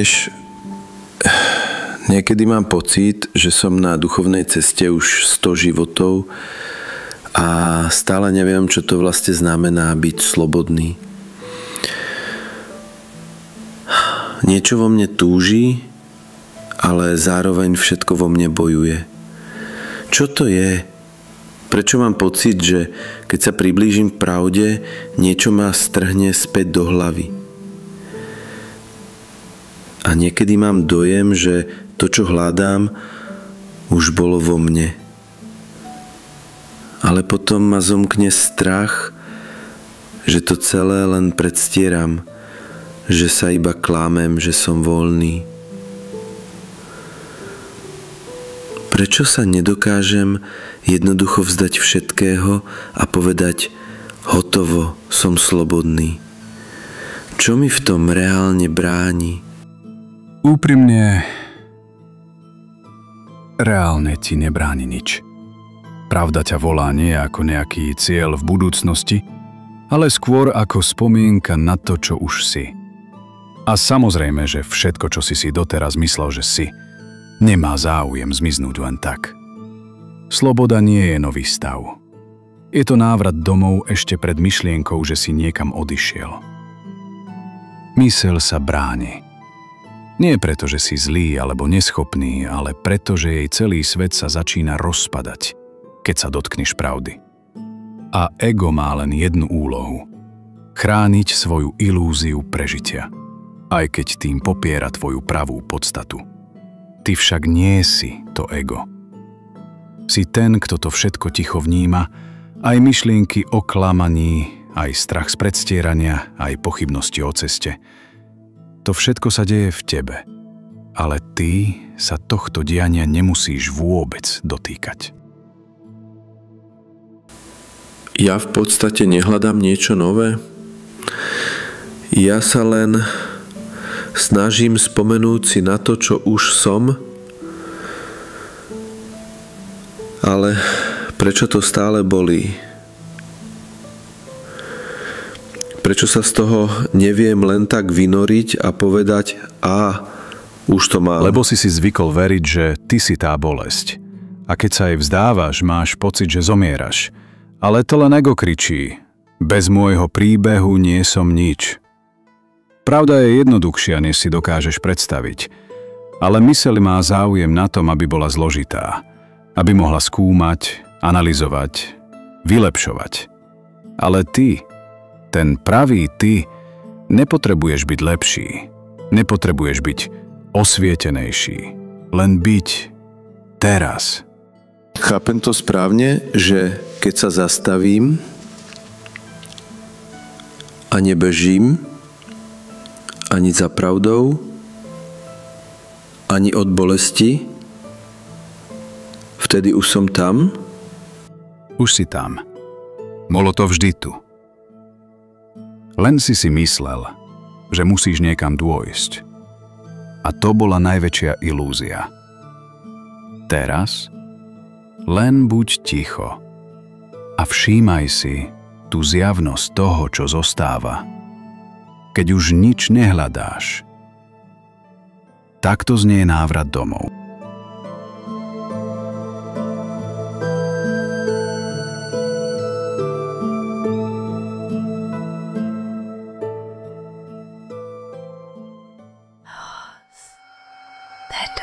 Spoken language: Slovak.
Vieš, niekedy mám pocit, že som na duchovnej ceste už 100 životov a stále neviem, čo to vlastne znamená byť slobodný. Niečo vo mne túži, ale zároveň všetko vo mne bojuje. Čo to je? Prečo mám pocit, že keď sa priblížim k pravde, niečo ma strhne späť do hlavy? A niekedy mám dojem, že to, čo hľadám, už bolo vo mne. Ale potom ma zomkne strach, že to celé len predstieram, že sa iba klamem, že som voľný. Prečo sa nedokážem jednoducho vzdať všetkého a povedať hotovo, som slobodný? Čo mi v tom reálne bráni? Úprimne, reálne ti nebráni nič. Pravda ťa volá nie ako nejaký cieľ v budúcnosti, ale skôr ako spomienka na to, čo už si. A samozrejme, že všetko, čo si doteraz myslel, že si, nemá záujem zmiznúť len tak. Sloboda nie je nový stav. Je to návrat domov ešte pred myšlienkou, že si niekam odišiel. Myseľ sa bráni. Nie preto, že si zlý alebo neschopný, ale preto, že jej celý svet sa začína rozpadať, keď sa dotkneš pravdy. A ego má len jednu úlohu. Chrániť svoju ilúziu prežitia, aj keď tým popiera tvoju pravú podstatu. Ty však nie si to ego. Si ten, kto to všetko ticho vníma, aj myšlienky o klamaní, aj strach z predstierania, aj pochybnosti o ceste. To všetko sa deje v tebe, ale ty sa tohto diania nemusíš vôbec dotýkať. Ja v podstate nehľadám niečo nové. Ja sa len snažím spomenúť si na to, čo už som, ale prečo to stále bolí? Prečo sa z toho neviem len tak vynoriť a povedať, už to mám? Lebo si zvykol veriť, že ty si tá bolesť. A keď sa jej vzdávaš, máš pocit, že zomieraš. Ale to len ego kričí. Bez môjho príbehu nie som nič. Pravda je jednoduchšia, než si dokážeš predstaviť. Ale myseľ má záujem na tom, aby bola zložitá. Aby mohla skúmať, analyzovať, vylepšovať. Ale ty, ten pravý ty, nepotrebuješ byť lepší. Nepotrebuješ byť osvietenejší. Len byť teraz. Chápem to správne, že keď sa zastavím a nebežím ani za pravdou, ani od bolesti, vtedy už som tam? Už si tam. Bolo to vždy tu. Len si myslel, že musíš niekam dôjsť. A to bola najväčšia ilúzia. Teraz len buď ticho a všímaj si tú zjavnosť toho, čo zostáva. Keď už nič nehľadáš, takto znie návrat domov. That